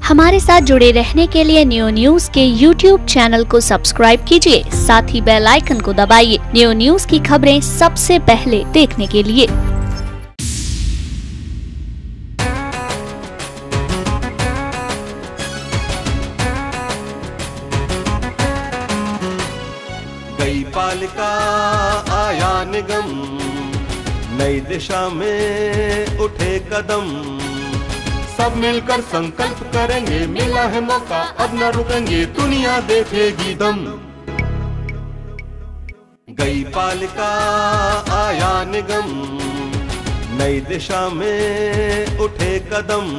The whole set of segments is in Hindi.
हमारे साथ जुड़े रहने के लिए न्यू न्यूज के YouTube चैनल को सब्सक्राइब कीजिए, साथ ही बेल आइकन को दबाइए न्यू न्यूज की खबरें सबसे पहले देखने के लिए। गई पालिका आया निगम, नई दिशा में उठे कदम, सब मिलकर संकल्प करेंगे, मिला है मौका अब न रुकेंगे, दुनिया देखेगी दम। गई पालिका आया निगम, नई दिशा में उठे कदम,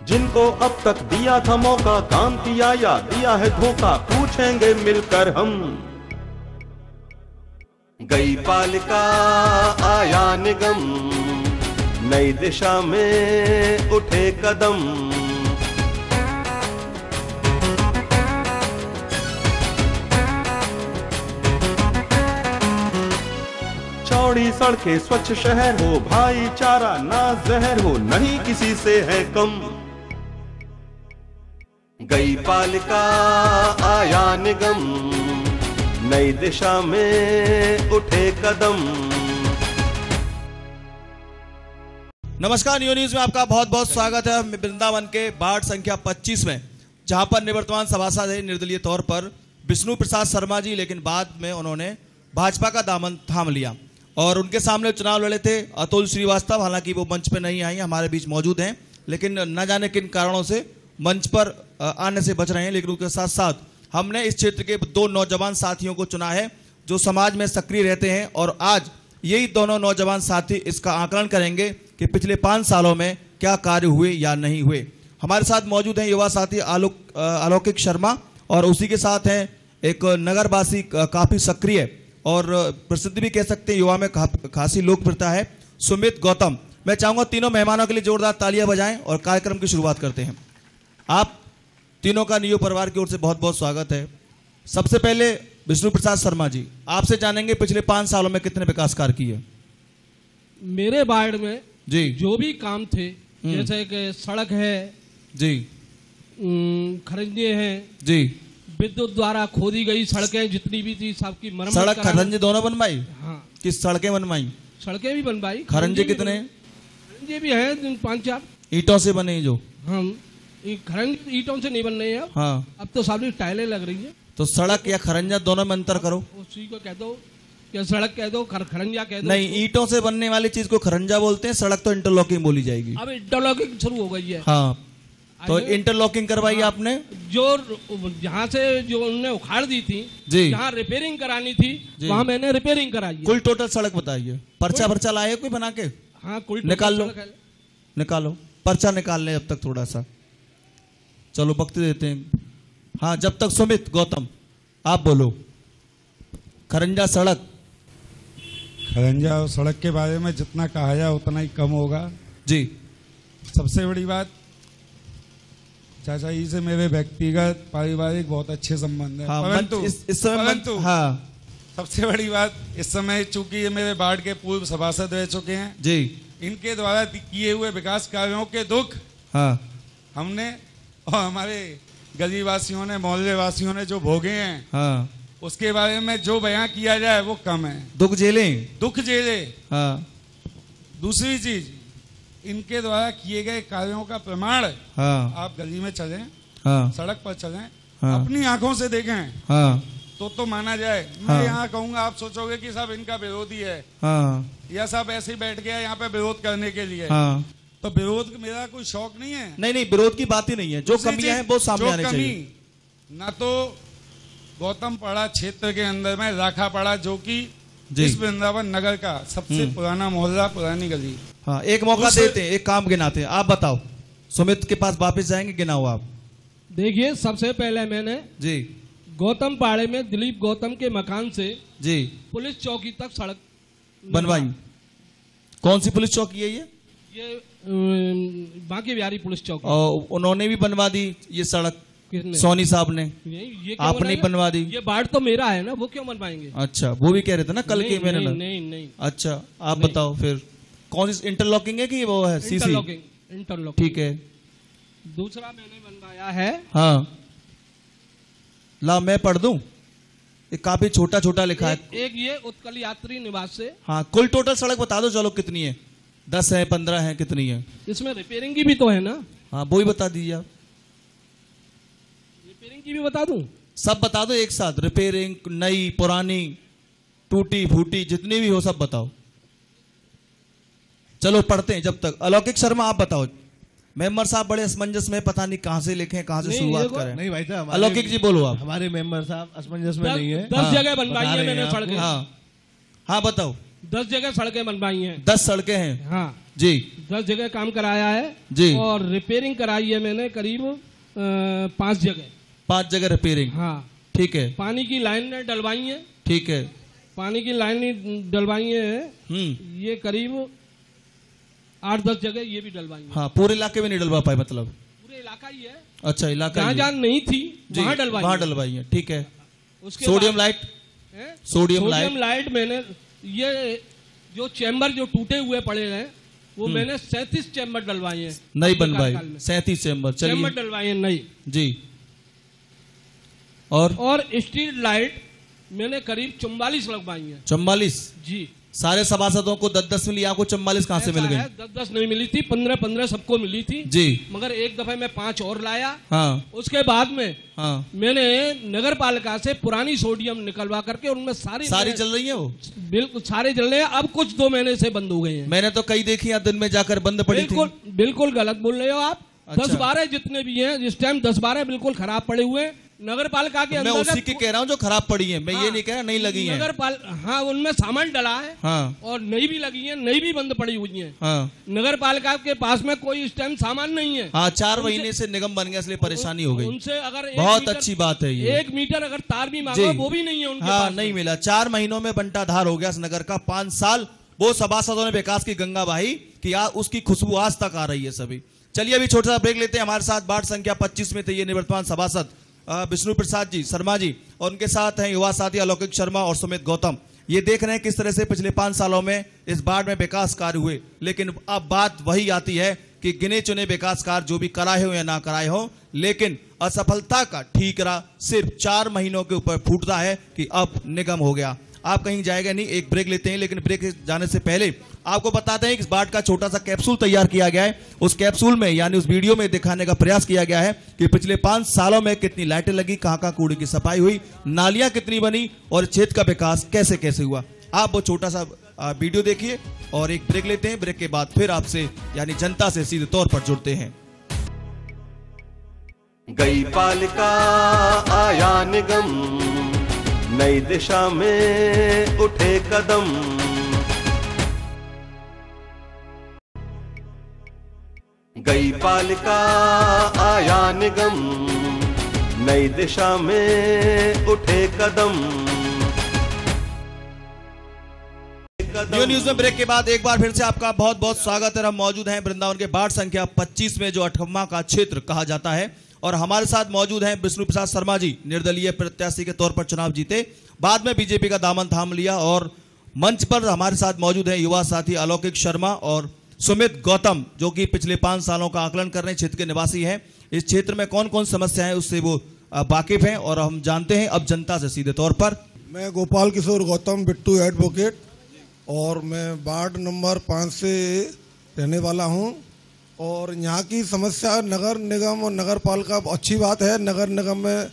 जिनको अब तक दिया था मौका, काम किया या दिया है धोखा, पूछेंगे मिलकर हम। गई पालिका आया निगम, नई दिशा में उठे कदम, चौड़ी सड़कें स्वच्छ शहर हो, भाईचारा ना जहर हो, नहीं किसी से है कम। गई पालिका आया निगम, नई दिशा में उठे कदम। नमस्कार, न्यू न्यूज में आपका बहुत बहुत स्वागत है। वृंदावन के वार्ड संख्या 25 में, जहां पर निवर्तमान सभासद है निर्दलीय तौर पर विष्णु प्रसाद शर्मा जी, लेकिन बाद में उन्होंने भाजपा का दामन थाम लिया और उनके सामने चुनाव लड़े थे अतुल श्रीवास्तव। हालांकि वो मंच पे नहीं आई, हमारे बीच मौजूद हैं, लेकिन न जाने किन कारणों से मंच पर आने से बच रहे हैं। लेकिन उसके साथ साथ हमने इस क्षेत्र के दो नौजवान साथियों को चुना है जो समाज में सक्रिय रहते हैं, और आज यही दोनों नौजवान साथी इसका आकलन करेंगे कि पिछले 5 सालों में क्या कार्य हुए या नहीं हुए। हमारे साथ मौजूद हैं युवा साथी अलौकिक शर्मा, और उसी के साथ हैं एक नगरवासी काफ़ी सक्रिय और प्रसिद्ध भी कह सकते हैं, युवा में खासी लोकप्रियता है, सुमित गौतम। मैं चाहूँगा तीनों मेहमानों के लिए जोरदार तालियां बजाएं और कार्यक्रम की शुरुआत करते हैं। आप तीनों का न्यू परिवार की ओर से बहुत बहुत स्वागत है। सबसे पहले विष्णु प्रसाद शर्मा जी, आपसे जानेंगे पिछले 5 सालों में कितने विकास कार्य किए? मेरे वार्ड में जी जो भी काम थे, जैसे कि सड़क है जी, खरंजे हैं जी, विद्युत द्वारा खोदी गई सड़कें जितनी भी थी सबकी मरम्मत, सड़क खरंजे दोनों बनवाई? हाँ। किस सड़कें बनवाई? सड़कें भी बनवाई। खरंजे कितने? खरंजे भी हैं 5-4 ईंटों से बने जो हम खरंजे ईंटों से नहीं बन रहे हैं। हाँ, अब तो सारी टाइलें लग रही है। तो सड़क या खरंजा दोनों में अंतर करो। उसी को कह दो या सड़क कह दो, खरंजा कह दो। नहीं, ईंटों से बनने वाली चीज को खरंजा बोलते हैं, सड़क तो इंटरलॉकिंग बोली जाएगी। अब इंटरलॉकिंग शुरू हो गई है। हाँ, तो इंटरलॉकिंग करवाई आपने? जो जहाँ से जो उन्होंने उखाड़ दी थी, जहाँ रिपेयरिंग करानी थी वहाँ मैंने रिपेयरिंग कराई है। कुल टोटल सड़क बताइए। पर्चा लाए कोई बना के? हाँ, कुल निकालो पर्चा निकाल ले। अब तक थोड़ा सा चलो वक्त देते हैं। हाँ, जब तक सुमित गौतम आप बोलो। खरंजा सड़क खरंजा सड़क के बारे में जितना कहा जाए उतना ही कम होगा जी। सबसे बड़ी बात, चाचा जी से मेरे व्यक्तिगत पारिवारिक बहुत अच्छे संबंध है। हाँ, परंतु हाँ, सबसे बड़ी बात, इस समय चूंकि ये मेरे वार्ड के पूर्व सभासद रह चुके हैं जी, इनके द्वारा किए हुए विकास कार्यों के दुख हाँ, हमने और हमारे गरीबवासियों ने, मोहल्ले वासियों ने जो भोगे हैं, हाँ, उसके बारे में जो बयां किया जाए वो कम है। दुख झेले। हाँ। दूसरी चीज, इनके द्वारा किए गए कार्यों का प्रमाण, हाँ, आप गली में चलें, हाँ, सड़क पर चलें, हाँ, अपनी आंखों से देखें, हाँ, तो माना जाए। हाँ, मैं यहाँ कहूँगा, आप सोचोगे कि सब इनका विरोधी है, हाँ, या सब ऐसे ही बैठ गया यहाँ पे विरोध करने के लिए। हाँ, तो विरोध मेरा कोई शौक नहीं है। नहीं, विरोध की बात ही नहीं है। जो कमियां हैं वो सामने आने चाहिए। ना तो गौतम पाड़ा क्षेत्र के अंदर में राखा पाड़ा, जो कि इस वृंदावन नगर का सबसे पुराना मोहल्ला, पुरानी गली। हाँ, एक मौका देते हैं, एक काम गिनाते हैं। आप बताओ, सुमित के पास वापस जाएंगे, गिनाओ आप। देखिए, सबसे पहले मैंने जी गौतम पाड़े में दिलीप गौतम के मकान से जी पुलिस चौकी तक सड़क बनवाई। कौन सी पुलिस चौकी है ये बांके बिहारी पुलिस चौकी। और उन्होंने भी बनवा दी ये सड़क। किसने? सोनी साहब ने। ये आपने बनवा दी? ये बाढ़ तो मेरा है ना, वो क्यों बनवाएंगे? अच्छा, वो भी कह रहे थे ना कल के मैंने। नहीं। अच्छा, आप बताओ फिर कौन सी इंटरलॉकिंग है कि वो है सीसी? इंटरलॉकिंग। ठीक है। दूसरा मैंने बनवाया है। हाँ, ला मैं पढ़ दूं? ये काफी छोटा छोटा लिखा है। एक ये उत्कल यात्री निवास से। हाँ, कुल टोटल सड़क बता दो चलो कितनी है? 10 है, 15 है, कितनी है? इसमें रिपेयरिंग की भी तो है ना? हाँ, वो ही बता दीजिए आप। रिपेयरिंग की भी बता दूं? सब बता दो एक साथ, रिपेयरिंग, नई, पुरानी, टूटी फूटी, जितनी भी हो सब बताओ। चलो पढ़ते हैं जब तक। अलौकिक शर्मा आप बताओ। मेंबर साहब बड़े असमंजस में, पता नहीं कहां से लिखें, कहां से शुरुआत करें। नहीं भाई साहब, अलौकिक जी बोलो आप। हमारे मेंबर साहब असमंजस में नहीं है। 10 जगह बनवाई है मैंने सड़कें। हाँ बताओ। 10 जगह सड़कें बनवाई हैं। 10 सड़कें हैं। हाँ जी। 10 जगह काम कराया है जी। और रिपेयरिंग कराई है मैंने करीब 5 जगह। 5 जगह रिपेयरिंग। हाँ ठीक है। पानी की लाइन डलवाई है। ठीक है। पानी की लाइन डलवाई है, ये करीब 8-10 जगह ये भी डलवाई है। हाँ, पूरे इलाके में नहीं डलवा पाए मतलब? पूरे इलाका ही है। अच्छा, इलाका जहाँ नहीं थी वहाँ डलवाई है। ठीक है। उसके सोडियम लाइट। सोडियम लाइट मैंने ये जो चैम्बर जो टूटे हुए पड़े हैं वो मैंने 37 चैम्बर डलवाए हैं। नई बनवाई 37 चैम्बर। चैम्बर डलवाए हैं नई जी। और स्ट्रीट लाइट मैंने करीब 44 लगवाई है। 44 जी। सारे सभासदों को 10-10 मिली, आपको 44 कहाँ से मिल गई? 10-10 नहीं मिली थी, 15-15 सबको मिली थी जी। मगर एक दफे मैं 5 और लाया। हाँ। उसके बाद में मैंने नगर पालिका से पुरानी सोडियम निकलवा करके उनमें सारी चल रही है वो? बिल्कुल सारे चल रहे हैं। अब कुछ 2 महीने से बंद हो गए हैं। मैंने तो कई देखी दिन में जाकर बंद पड़ी थी। बिल्कुल गलत बोल रहे हो आप। 10-12 जितने भी हैं इस टाइम 10-12 बिल्कुल खराब पड़े हुए हैं। नगर पालिका के अंदर मैं उसी की कह रहा हूँ जो खराब पड़ी है। मैं ये नहीं कह रहा नहीं लगी है। हाँ, उनमें सामान डला है। हाँ। और नई भी लगी है, नई भी बंद पड़ी हुई है। हाँ। नगर पालिका के पास में कोई इस टाइम सामान नहीं है। हाँ, 4 महीने से निगम बन गया इसलिए परेशानी हो गई। उनसे अगर बहुत अच्छी बात है ये। 1 मीटर अगर तार भी मांगो वो भी नहीं है उनके पास। नहीं मिला। 4 महीनों में बंटाधार हो गया इस नगर का। 5 साल वो सभासदों ने विकास की गंगा बहाई कि उसकी खुशबू आज तक आ रही है सभी। चलिए अभी छोटा सा ब्रेक लेते हैं। हमारे साथ वार्ड संख्या 25 में थे ये निवर्तमान सभासद विष्णु प्रसाद जी शर्मा जी, और उनके साथ हैं युवा साथी अलौकिक शर्मा और सुमित गौतम। ये देख रहे हैं किस तरह से पिछले 5 सालों में इस वार्ड में विकास कार्य हुए, लेकिन अब बात वही आती है कि गिने चुने विकास कार्य जो भी कराए हो या ना कराए हो, लेकिन असफलता का ठीकरा सिर्फ 4 महीनों के ऊपर फूटता है कि अब निगम हो गया। आप कहीं जाएगा नहीं, एक ब्रेक लेते हैं, लेकिन ब्रेक जाने से पहले आपको बताते हैं कि इस वार्ड का छोटा सा कैप्सूल तैयार किया गया है। उस कैप्सूल में यानी उस वीडियो में दिखाने का प्रयास किया गया है कि पिछले 5 सालों में कितनी लाइटें लगी, कहां कूड़े की सफाई हुई, नालियां कितनी बनी और क्षेत्र का विकास कैसे कैसे हुआ। आप वो छोटा सा वीडियो देखिए और एक ब्रेक लेते हैं। ब्रेक के बाद फिर आपसे यानी जनता से सीधे तौर पर जुड़ते हैं। गई पालिका आया निगम, नई दिशा में उठे कदम। गई पालिका आया निगम, नई दिशा में उठे कदम। न्यूज में ब्रेक के बाद एक बार फिर से आपका बहुत बहुत स्वागत है। हम मौजूद हैं वृंदावन के वार्ड संख्या 25 में जो 8वां का क्षेत्र कहा जाता है, और हमारे साथ मौजूद हैं विष्णु प्रसाद शर्मा जी, निर्दलीय प्रत्याशी के तौर पर चुनाव जीते, बाद में बीजेपी का दामन थाम लिया, और मंच पर हमारे साथ मौजूद हैं युवा साथी अलौकिक शर्मा और सुमित गौतम, जो कि पिछले 5 सालों का आकलन कर रहे हैं, क्षेत्र के निवासी हैं। इस क्षेत्र में कौन कौन समस्या है उससे वो वाकिफ हैं और हम जानते हैं अब जनता से सीधे तौर पर। मैं गोपाल किशोर गौतम, बिट्टू एडवोकेट, और मैं वार्ड नंबर 5 से रहने वाला हूं। और यहाँ की समस्या नगर निगम और नगर पालिका, अच्छी बात है नगर निगम में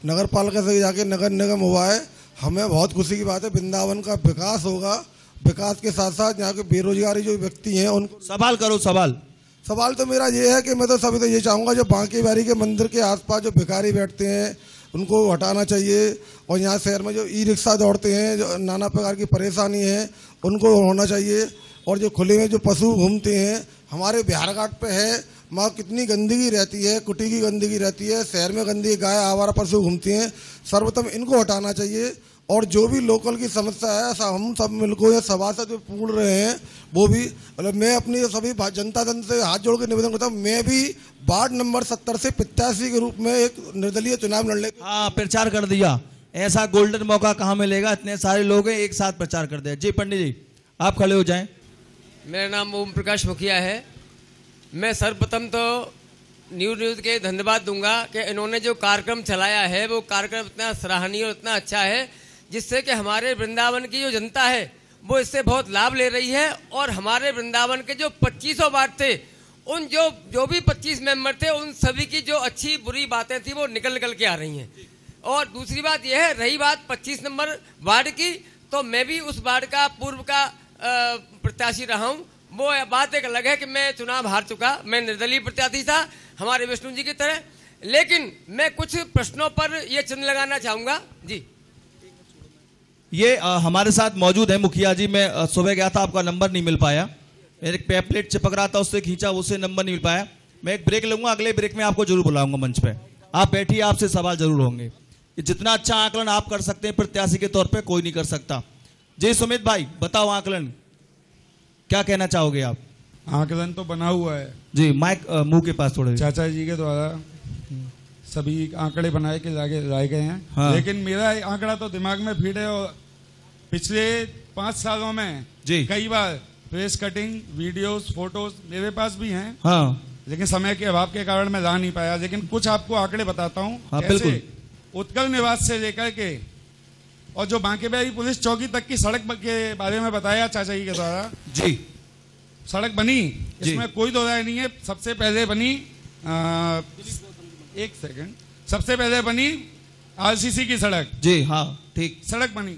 नगर पालिका से जाके नगर निगम हुआ है, हमें बहुत खुशी की बात है। वृंदावन का विकास होगा, विकास के साथ साथ यहाँ के बेरोजगारी जो व्यक्ति हैं उनको। सवाल करो। सवाल तो मेरा ये है कि मैं तो सभी तो ये चाहूँगा जो बांके बिहारी के मंदिर के आसपास जो भिखारी बैठते हैं उनको हटाना चाहिए, और यहाँ शहर में जो ई रिक्शा दौड़ते हैं, जो नाना प्रकार की परेशानी है उनको होना चाहिए। और जो खुले में जो पशु घूमते हैं, हमारे बिहार घाट पे है, वहाँ कितनी गंदगी रहती है, कुटी की गंदगी रहती है, शहर में गंदगी, गाय आवारा पशु घूमती हैं, सर्वप्रथम इनको हटाना चाहिए। और जो भी लोकल की समस्या है हम सब मिलकर ये सभासद जो पूर्ण रहे हैं वो भी, मतलब मैं अपनी सभी जनता दल से हाथ जोड़ के निवेदन करता हूँ, मैं भी वार्ड नंबर 70 से प्रत्याशी के रूप में एक निर्दलीय चुनाव लड़ने। हाँ, प्रचार कर दिया। ऐसा गोल्डन मौका कहाँ मिलेगा, इतने सारे लोग हैं, एक साथ प्रचार कर दिया। जी पंडित जी आप खड़े हो जाएं। मेरा नाम ओम प्रकाश मुखिया है। मैं सर्वप्रथम तो न्यूज़ के धन्यवाद दूंगा कि इन्होंने जो कार्यक्रम चलाया है वो कार्यक्रम इतना सराहनीय और इतना अच्छा है, जिससे कि हमारे वृंदावन की जो जनता है वो इससे बहुत लाभ ले रही है। और हमारे वृंदावन के जो 2500 वार्ड थे, उन जो भी 25 मेंबर थे, उन सभी की जो अच्छी बुरी बातें थी वो निकल के आ रही हैं। और दूसरी बात यह है, रही बात 25 नंबर वार्ड की, तो मैं भी उस वार्ड का पूर्व का प्रत्याशी रहा हूँ। वो बात एक अलग है कि मैं चुनाव हार चुका, मैं निर्दलीय प्रत्याशी था हमारे विष्णु जी की तरह। लेकिन मैं कुछ प्रश्नों पर ये चिन्ह लगाना चाहूँगा। जी ये हमारे साथ मौजूद है मुखिया जी। मैं सुबह गया था, आपका नंबर नहीं मिल पाया, मेरे एक पैपलेट चिपक रहा था, उससे खींचा, उससे नंबर नहीं मिल पाया। मैं एक ब्रेक लूंगा, अगले ब्रेक में आपको जरूर बुलाऊंगा मंच पे, आप बैठिए, आपसे सवाल जरूर होंगे। जितना अच्छा आकलन आप कर सकते हैं प्रत्याशी के तौर पे, कोई नहीं कर सकता। जी सुमित भाई बताओ, आकलन क्या कहना चाहोगे आप? आकलन तो बना हुआ है जी, माइक मुंह के पास थोड़े। चाचा जी के द्वारा सभी आंकड़े बनाए के लाए गए हैं। हाँ। लेकिन मेरा आंकड़ा तो दिमाग में फिट है, और पिछले 5 सालों में जी कई बार प्रेस कटिंग, वीडियोस, फोटोज मेरे पास भी हैं। हाँ। लेकिन समय के अभाव के कारण मैं ला नहीं पाया। लेकिन कुछ आपको आंकड़े बताता हूँ। हाँ, बिल्कुल। उत्कल निवास से लेकर के और जो बांकेबिहारी पुलिस चौकी तक की सड़क के बारे में बताया चाचा जी के द्वारा। जी सड़क बनी, इसमें कोई दो राय नहीं है। सबसे पहले बनी एक सेकंड, सबसे पहले बनी आरसीसी की सड़क। जी हाँ, ठीक, सड़क बनी।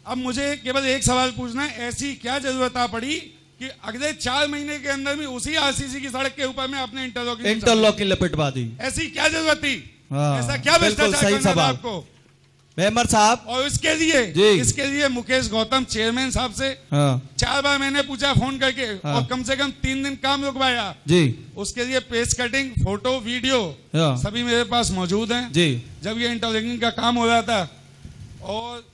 अब मुझे केवल एक सवाल पूछना है, ऐसी क्या जरूरत आ पड़ी कि अगले 4 महीने के अंदर में उसी आरसीसी की सड़क के ऊपर में अपने इंटरलॉकिंग लपेटवा दी? ऐसी क्या जरूरत थी? हाँ, ऐसा क्या भ्रष्टाचार करना था आपको मेंबर साहब? और इसके लिए मुकेश गौतम चेयरमैन साहब से 4 बार मैंने पूछा फोन करके, और कम से कम 3 दिन काम रुकवाया जी। उसके लिए प्रेस कटिंग, फोटो, वीडियो सभी मेरे पास मौजूद हैं जी। जब ये इंटरलॉकिंग का काम हो रहा था, और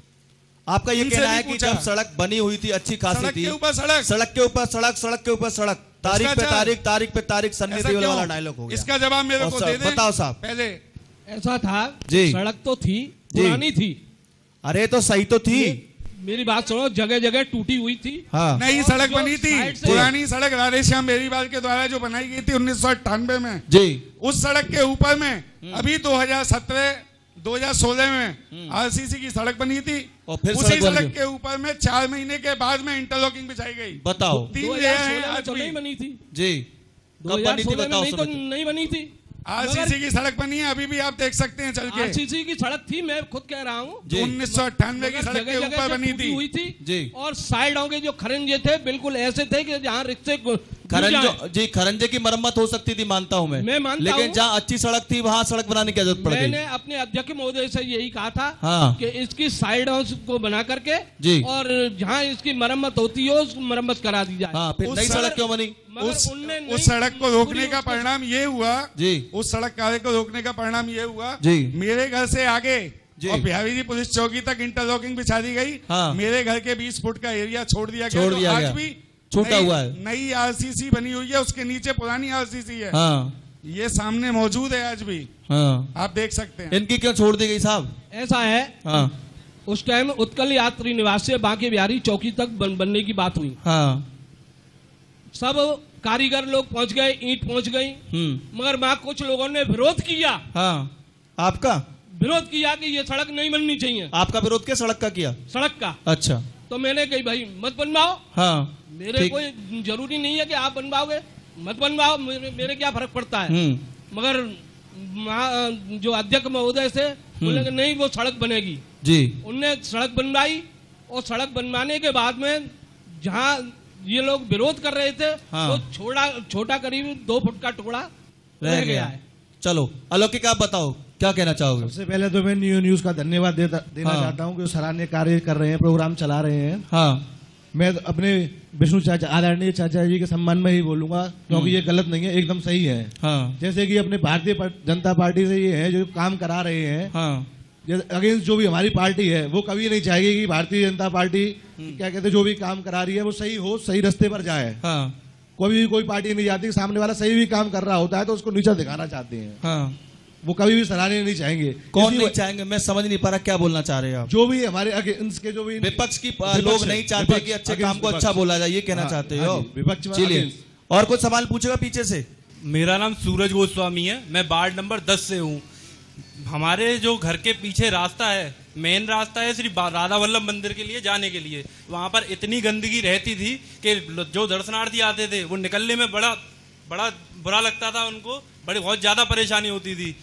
आपका ये कहना है कि जब सड़क बनी हुई थी, अच्छी खासी थी, सड़क के ऊपर सड़क, सड़क के ऊपर सड़क, सड़क के ऊपर सड़क, तारीख पे तारीख, तारीख पे तारीख, सन्नी देओल वाला डायलॉग हो गया। इसका जवाब मेरे को दे दें। बताओ साहब। पहले ऐसा था जी, सड़क तो थी, पुरानी थी। अरे तो सही तो थी, मेरी बात सुनो, जगह जगह टूटी हुई थी। हाँ। नई सड़क बनी थी, पुरानी सड़क राधेश्याम बेरीवाल के द्वारा जो बनाई गई थी 1998 में जी। उस सड़क के ऊपर में अभी 2016 में आरसीसी की सड़क बनी थी, और फिर उसी सड़क के ऊपर में 4 महीने के बाद में इंटरलॉकिंग बिछाई गई। बताओ 2016 तो नहीं बनी थी जी, 2016 में तो नहीं बनी थी। आरसीसी की सड़क बनी है, अभी भी आप देख सकते हैं चल के। आरसीसी की सड़क थी, मैं खुद कह रहा हूँ 1998 की सड़क के ऊपर बनी थी हुई थी जी। और साइडों के जो खरंजे थे बिल्कुल ऐसे थे कि जहाँ रिक्शे खरंजे की मरम्मत हो सकती थी, मानता हूँ मैं मानता लेकिन जहाँ अच्छी सड़क थी वहाँ सड़क बनाने की जरूरत पड़ गई। मैंने अपने अध्यक्ष महोदय से यही कहा था कि इसकी साइडों को बना करके जी, और जहाँ इसकी मरम्मत होती है उस मरम्मत करा दी जाए। फिर नई सड़क क्यों बनी? उस सड़क को रोकने का परिणाम ये हुआ जी, उस सड़क कार्य को रोकने का परिणाम ये हुआ जी, मेरे घर से आगे और बिहारी जी पुलिस चौकी तक इंटरलॉकिंग बिछा दी गई। मेरे घर के 20 फुट का एरिया छोड़ दिया गया। आज भी छोटा हुआ है, नई आरसीसी बनी हुई है, उसके नीचे पुरानी आरसीसी है। ये सामने मौजूद है आज भी, आप देख सकते हैं। इनकी क्यों छोड़ दी गई साहब? ऐसा है, उस टाइम उत्कल यात्री निवास से बांके बिहारी चौकी तक बनने की बात हुई। सब कारीगर लोग पहुंच गए, ईंट पहुंच गई, मगर वहां कुछ लोगों ने विरोध किया। आपका विरोध किया कि ये सड़क नहीं बननी चाहिए। आपका विरोध क्या सड़क का किया? सड़क का। अच्छा, तो मैंने कही भाई मत बनवाओ, मेरे कोई जरूरी नहीं है कि आप बनवाओगे, मत बनवाओ, मेरे क्या फर्क पड़ता है। मगर जो अध्यक्ष महोदय से बोले नहीं वो सड़क बनेगी जी। उनने सड़क बनवाई, और सड़क बनवाने के बाद में जहाँ ये लोग विरोध कर रहे थे तो छोटा करीब 2 फुट का टुकड़ा रह गया है। चलो अलौकिक आप बताओ क्या कहना चाहोगे? सबसे पहले तो मैं न्यूज़ का धन्यवाद देना चाहता हूँ कि सराहनीय कार्य कर रहे हैं, प्रोग्राम चला रहे हैं। मैं अपने विष्णु चाचा, आदरणीय चाचा जी के सम्मान में ही बोलूंगा, क्योंकि ये गलत नहीं है, एकदम सही है। जैसे कि अपने भारतीय जनता पार्टी से ये है जो काम करा रहे हैं, अगेंस्ट जो भी हमारी पार्टी है वो कभी नहीं चाहेगी कि भारतीय जनता पार्टी क्या कहते हैं जो भी काम करा रही है वो सही हो, सही रास्ते पर जाए। कोई पार्टी नहीं चाहती सामने वाला सही भी काम कर रहा होता है तो उसको नीचा दिखाना चाहते हैं। वो कभी भी सराहनीय नहीं चाहेंगे। कौन नहीं चाहेंगे? मैं समझ नहीं पा रहा क्या बोलना चाह रहे हैं आप। जो भी हमारे अगेंस्ट के जो भी विपक्ष की लोग नहीं चाहते कि अच्छे काम को अच्छा बोला जाए, ये कहना चाहते हो? विपक्ष। चलिए और कुछ सवाल पूछेगा पीछे से। मेरा नाम सूरज गोस्वामी है, मैं वार्ड नंबर 10 से हूँ। हमारे जो घर के पीछे रास्ता है, मेन रास्ता है सिर्फ राधा वल्लभ मंदिर के लिए जाने के लिए, वहाँ पर इतनी गंदगी रहती थी कि जो दर्शनार्थी आते थे वो निकलने में बड़ा बुरा लगता था उनको, बहुत ज़्यादा परेशानी होती थी।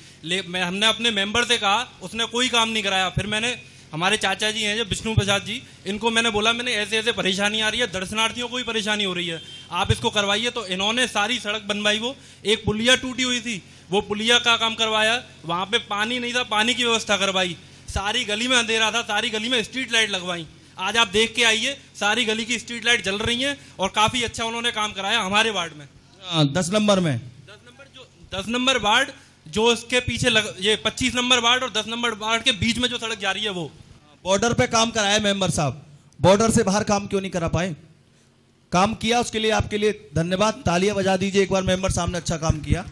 हमने अपने मेंबर से कहा, उसने कोई काम नहीं कराया। फिर मैंने हमारे चाचा जी हैं जो विष्णु प्रसाद जी, इनको मैंने बोला मैंने ऐसे ऐसे परेशानी आ रही है, दर्शनार्थियों को भी परेशानी हो रही है, आप इसको करवाइए। तो इन्होंने सारी सड़क बनवाई। वो एक पुलिया टूटी हुई थी, वो पुलिया का काम करवाया। वहाँ पे पानी नहीं था, पानी की व्यवस्था करवाई। सारी गली में अंधेरा था, सारी गली में स्ट्रीट लाइट लगवाई। आज आप देख के आइए, सारी गली की स्ट्रीट लाइट जल रही है और काफ़ी अच्छा उन्होंने काम कराया हमारे वार्ड में। 10 नंबर में 10 नंबर वार्ड जो इसके पीछे ये 25 नंबर वार्ड और 10 नंबर वार्ड के बीच में जो सड़क जा रही है वो बॉर्डर पे काम कराया मेंबर साहब। बॉर्डर से बाहर काम क्यों नहीं करा पाए? काम किया, उसके लिए आपके लिए धन्यवाद। तालियां बजा दीजिए एक बार। मेंबर साहब ने अच्छा काम किया,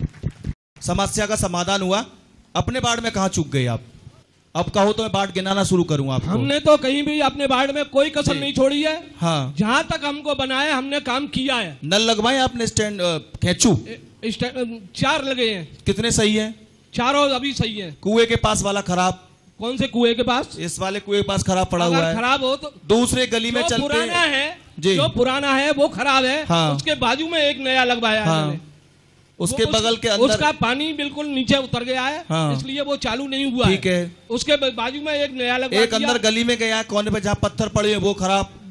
समस्या का समाधान हुआ। अपने वार्ड में कहाँ चूक गए आप? अब कहो तो मैं वार्ड गिनाना शुरू करूंगा आपको। हमने तो कहीं भी अपने वार्ड में कोई कसर नहीं छोड़ी है। हाँ, जहां तक हमको बनाया हमने काम किया है। नल लगवाए आपने? स्टैंड खेचू 4 लगे हैं। कितने सही है? चारों अभी सही है। कुएं के पास वाला खराब? कौन से कुएं के पास? इस वाले कुएं के पास खराब पड़ा हुआ है। खराब हो तो दूसरे गली में चलते पुराना है जी, जो पुराना है वो खराब है। हाँ। उसके बाजू में एक नया लगवाया है। उसके बगल के अंदर उसका पानी बिल्कुल नीचे उतर गया है। हाँ। इसलिए वो चालू नहीं हुआ। ठीक है। उसके बाजू में एक नया लगवा एक अंदर गली में गया है कोने पे जहाँ पत्थर पड़े हैं वो खराब है।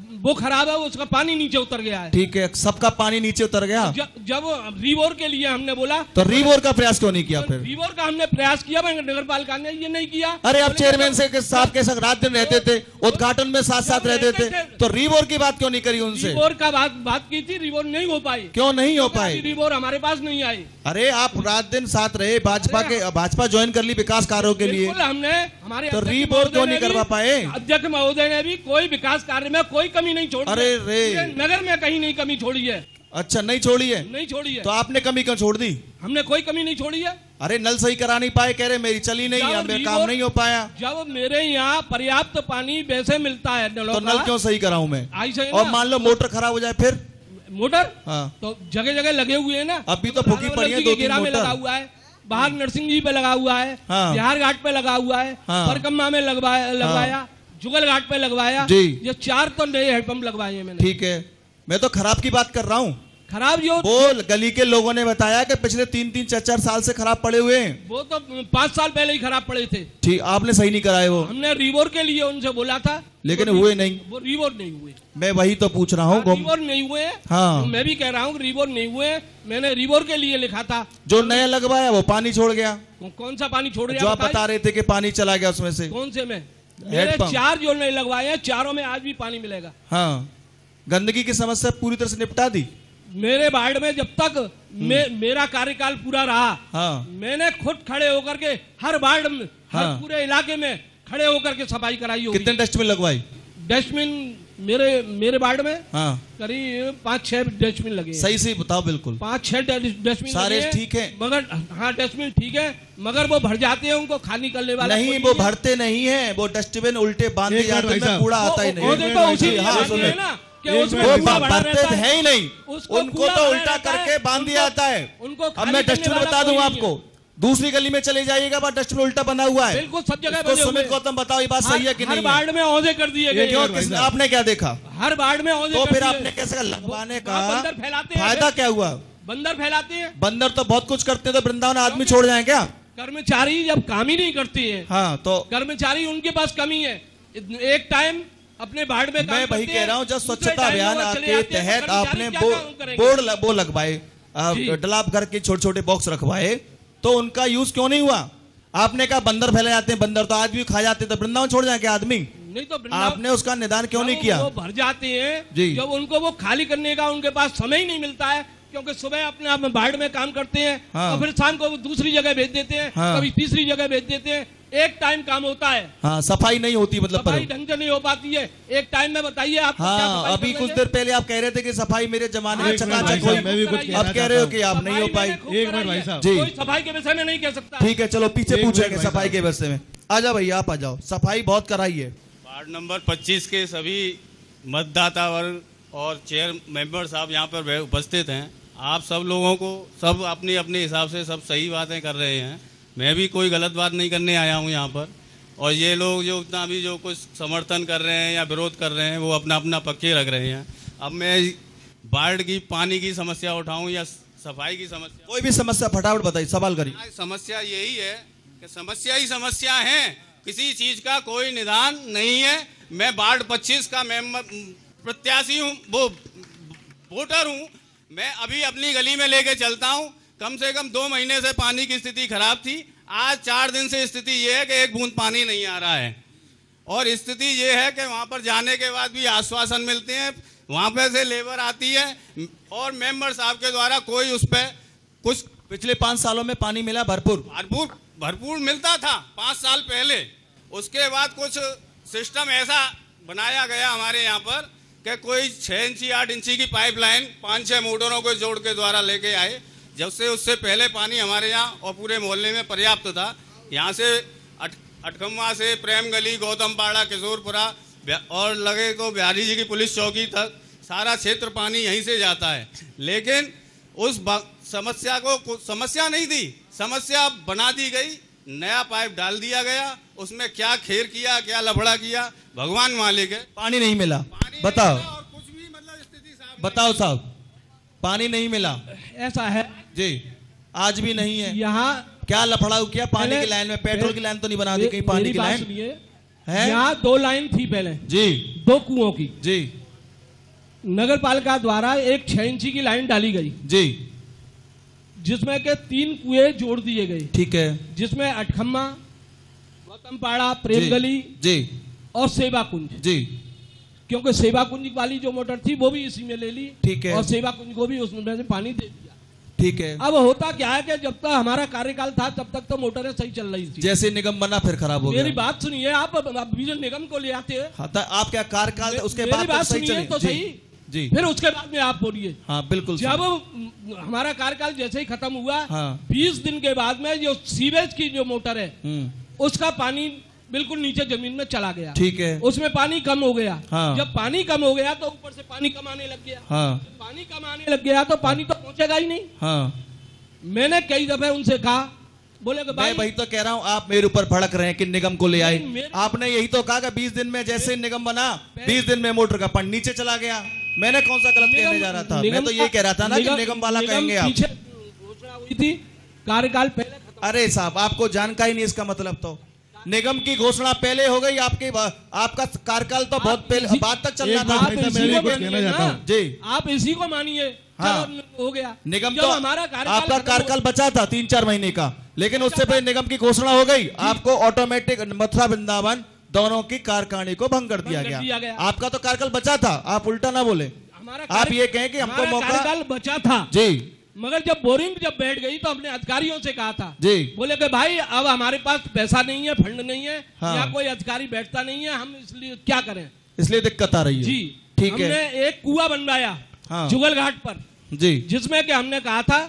उसका पानी नीचे उतर गया है। ठीक है, सबका पानी नीचे उतर गया। जब रिवोर के लिए हमने बोला तो रिवोर का प्रयास क्यों नहीं किया? फिर रिवोर का हमने प्रयास किया, नगर पालिका ने ये नहीं किया। अरे आप चेयरमैन से साहब के साथ रात दिन रहते थे, उद्घाटन में साथ साथ रहते थे, तो रिवोर की बात क्यों नहीं करी उनसे? रिवोर का बात की थी, रिवोर नहीं हो पाई। क्यों नहीं हो पाई? रिवोर हमारे पास नहीं आई। अरे आप रात दिन साथ रहे, भाजपा ज्वाइन कर ली विकास कार्यों के लिए, हमने हमारे तो रिवोर क्यों नहीं करवा पाए? अध्यक्ष महोदय ने भी कोई विकास कार्य में कोई कमी नहीं छोड़ी। अरे नगर में कहीं नहीं कमी छोड़ी है। अच्छा, नहीं छोड़ी है? नहीं छोड़ी है। तो आपने कमी क्यों छोड़ दी? हमने कोई कमी नहीं छोड़ी है। अरे नल सही करा नहीं पाए, कह रहे मेरी चली नहीं है, मेरा काम नहीं हो पाया। जब मेरे यहाँ पर्याप्त पानी वैसे मिलता है तो नल क्यों सही कराऊं मैं? और मान लो मोटर खराब हो जाए फिर? मोटर हाँ, तो जगह जगह लगे हुए हैं ना। अभी तो फूकी पड़ी है, 2-3 मोटर लगा हुआ है, बाहर नरसिंह जी पे लगा हुआ है, बिहार घाट पे लगा हुआ है, परकम्मा में लगवाया, जुगल घाट पे लगवाया। ये 4 तो नए हैंडपंप लगवाए हैं मैंने। ठीक है, मैं तो खराब की बात कर रहा हूँ। खराब जो वो गली के लोगों ने बताया कि पिछले 3-3, 4-4 साल से खराब पड़े हुए हैं। वो तो 5 साल पहले ही खराब पड़े थे। ठीक, आपने सही नहीं कराए वो। हमने रिवोर के लिए उनसे बोला था, लेकिन हुए नहीं। वो रिवोर नहीं हुए। मैं वही तो पूछ रहा हूँ। रिवोर नहीं हुए। हाँ, तो मैं भी कह रहा हूँ रिवोर नहीं हुए। मैंने रिवोर के लिए लिखा था। जो नया लगवाया वो पानी छोड़ गया। कौन सा पानी छोड़ गया? जो आप बता रहे थे कि पानी चला गया उसमें से। कौन से में? मेरे 4 जो नहीं लगवाए हैं, चारों में आज भी पानी मिलेगा। हाँ, गंदगी की समस्या पूरी तरह से निपटा दी मेरे वार्ड में। जब तक मेरा कार्यकाल पूरा रहा, हाँ, मैंने खुद खड़े होकर के हर वार्ड में, हर पूरे इलाके में खड़े होकर के सफाई कराई होगी। कितने डस्टबिन लगवाई? डस्टबिन मेरे वार्ड में हाँ, करीब 5-6 डस्टबिन लगे। सही से बताओ। बिल्कुल 5-6 डस्टबिन सारे ठीक है, मगर हाँ डस्टबिन ठीक है, मगर वो भर जाते हैं, उनको खाली करने वाला नहीं। वो भरते नहीं है, वो डस्टबिन उल्टे बांध दिए जाते हैं, कूड़ा आता ही नहीं। वो भरते है ही नहीं, उनको तो उल्टा करके बांध दिया जाता है। उनको अब मैं डस्टबिन बता दूं आपको, दूसरी गली में चले जाइएगा, बस डस्टबिन उल्टा बना हुआ है। बिल्कुल सब जगह। तो सुमित गौतम बताओ ये बात सही है कि नहीं? हर वार्ड में औंधे कर दिए गए। क्यों? आपने क्या देखा? हर वार्ड में औंधे। तो फिर आपने कैसे लगवाने का बंदर फैलाते हैं। फायदा क्या हुआ? बंदर फैलाते हैं। बंदर तो बहुत कुछ करते हैं, तो वृंदावन आदमी छोड़ जाए क्या? कर्मचारी जब काम ही नहीं करते हैं, हाँ, तो कर्मचारी उनके पास कमी है। एक टाइम अपने वार्ड में मैं वही कह रहा हूँ, जब स्वच्छता अभियान के तहत आपने बोर्ड लगवाए, डलाप घर के छोटे छोटे बॉक्स रखवाए, तो उनका यूज क्यों नहीं हुआ? आपने कहा बंदर फैले जाते हैं, बंदर तो आज भी खा जाते, तो वृंदावन छोड़ जाए क्या आदमी? नहीं तो आपने उसका निदान क्यों नहीं किया? वो भर जाते हैं जब उनको वो खाली करने का उनके पास समय ही नहीं मिलता है, क्योंकि सुबह अपने आप में वार्ड में काम करते हैं, और फिर शाम को दूसरी जगह भेज देते हैं, कभी तीसरी जगह भेज देते हैं। एक टाइम काम होता है। हाँ, सफाई नहीं होती, मतलब सफाई ढंग से नहीं हो पाती है एक टाइम में। बताइए आप। हाँ, अभी कुछ देर पहले आप कह रहे थे कि सफाई मेरे जमाने में चकाचक हुई, अब कह रहे हो कि आप नहीं हो पाई। एक मिनट भाई साहब जी, कोई सफाई के विषय में नहीं कह सकता। ठीक है, चलो पीछे पूछेंगे सफाई के विषय में। आ जाओ भैया, आप आ जाओ। सफाई बहुत कराई है। वार्ड नंबर 25 के सभी मतदाता वर्ग और चेयर मेंबर साहब यहाँ पर उपस्थित हैं। आप सब लोगों को सब अपनी अपने हिसाब से सब सही बातें कर रहे हैं। मैं भी कोई गलत बात नहीं करने आया हूँ यहाँ पर। और ये लोग जो उतना भी जो कुछ समर्थन कर रहे हैं या विरोध कर रहे हैं वो अपना अपना पक्के रख रहे हैं। अब मैं वार्ड की पानी की समस्या उठाऊँ या सफाई की समस्या, कोई भी समस्या फटाफट बताइए, सवाल करिए। समस्या यही है कि समस्या ही समस्या है, किसी चीज का कोई निदान नहीं है। मैं वार्ड 25 का प्रत्याशी हूँ, वो वोटर हूँ। मैं अभी अपनी गली में लेके चलता हूँ, कम से कम 2 महीने से पानी की स्थिति खराब थी। आज 4 दिन से स्थिति ये है कि एक बूंद पानी नहीं आ रहा है। और स्थिति ये है कि वहाँ पर जाने के बाद भी आश्वासन मिलते हैं, वहाँ पे से लेबर आती है और मेंबर साहब के द्वारा कोई उस पर कुछ। पिछले 5 सालों में पानी मिला भरपूर मिलता था 5 साल पहले। उसके बाद कुछ सिस्टम ऐसा बनाया गया हमारे यहाँ पर कि कोई 6 इंची 8 इंची की पाइपलाइन 5-6 मोटरों को जोड़ के द्वारा लेके आए। जब से उससे पहले पानी हमारे यहाँ और पूरे मोहल्ले में पर्याप्त था। यहाँ से अटखम्मा से प्रेम गली, गौतम पाड़ा, किशोरपुरा और लगे तो बिहारी जी की पुलिस चौकी तक सारा क्षेत्र पानी यहीं से जाता है। लेकिन उस समस्या को समस्या नहीं थी, समस्या बना दी गई, नया पाइप डाल दिया गया। उसमें क्या खेर किया, क्या लफड़ा किया, भगवान मालिक है। पानी नहीं मिला, बताओ। और कुछ भी मतलब स्थिति साहब बताओ साहब, पानी नहीं मिला। ऐसा है जी, आज भी नहीं है। यहाँ क्या लफड़ा किया पानी की लाइन में? पेट्रोल की लाइन तो नहीं बना दी कहीं? पानी की लाइन है, यहाँ 2 लाइन थी पहले जी, 2 कुओं की जी। नगर पालिका द्वारा एक 6 इंची की लाइन डाली गई जी, जिसमें के 3 कुएं जोड़ दिए गए। ठीक है, जिसमें अटखम्मा, गौतम पाड़ा, प्रेम गली जी और सेवा कुंज जी। क्योंकि सेवा कुंज वाली जो मोटर थी वो भी इसी में ले ली। ठीक है, और सेवा कुंज को भी उसमें से पानी दे दिया। ठीक है। अब होता क्या है कि जब तक हमारा कार्यकाल था तब तक तो मोटरें सही चल रही थी। जैसे निगम बना फिर खराब हो गया। मेरी बात सुनिए, आप विजन निगम को ले आते हैं। हाँ, आप क्या कार्यकाल उसके मेरी बाद बात सही सुनिए तो सही जी, फिर उसके बाद में आप बोलिए। हाँ बिल्कुल। जब हमारा कार्यकाल जैसे ही खत्म हुआ, हाँ, 20 दिन के बाद में जो सीवेज की जो मोटर है उसका पानी बिल्कुल नीचे जमीन में चला गया। ठीक है, उसमें पानी कम हो गया। हाँ, जब पानी कम हो गया तो ऊपर से पानी कम आने लग गया। हाँ, पानी कम आने लग गया तो पानी तो पहुंचेगा ही नहीं। हाँ। मैंने कई दफे उनसे कहा, बोले कि भाई तो कह रहा हूँ आप मेरे ऊपर भड़क रहे हैं कि निगम को ले आए। आपने यही तो कहा कि 20 दिन में जैसे निगम बना 20 दिन में मोटर का पानी नीचे चला गया। मैंने कौन सा गलत कहने जा रहा था? मैं तो ये कह रहा था ना कि निगम वाला कहेंगे आप। घोषणा हुई थी कार्यकाल पहले। अरे साहब, आपको जानकारी नहीं इसका मतलब। तो निगम की घोषणा पहले हो गई, आपका कार्यकाल तो बहुत पहले बाद तक चल रहा था। जी, आप इसी को मानिए। हाँ, हो गया निगम तो हमारा आपका कार्यकाल बचा था 3-4 महीने का, लेकिन उससे पहले निगम की घोषणा हो गई। आपको ऑटोमेटिक मथुरा वृंदावन दोनों की कार्यकारिणी को भंग कर दिया गया। आपका तो कार्यकाल बचा था, आप उल्टा ना बोले। आप ये कहें कि हमको मौका बचा था जी, मगर जब बोरिंग जब बैठ गई तो हमने अधिकारियों से कहा था जी, बोले कि भाई अब हमारे पास पैसा नहीं है, फंड नहीं है, हाँ, या कोई अधिकारी बैठता नहीं है, हम इसलिए क्या करें, इसलिए दिक्कत आ रही है। जी, ठीक है। हमने एक कुआं बनवाया हाँ, जुगल घाट पर जी, जिसमें कि हमने कहा था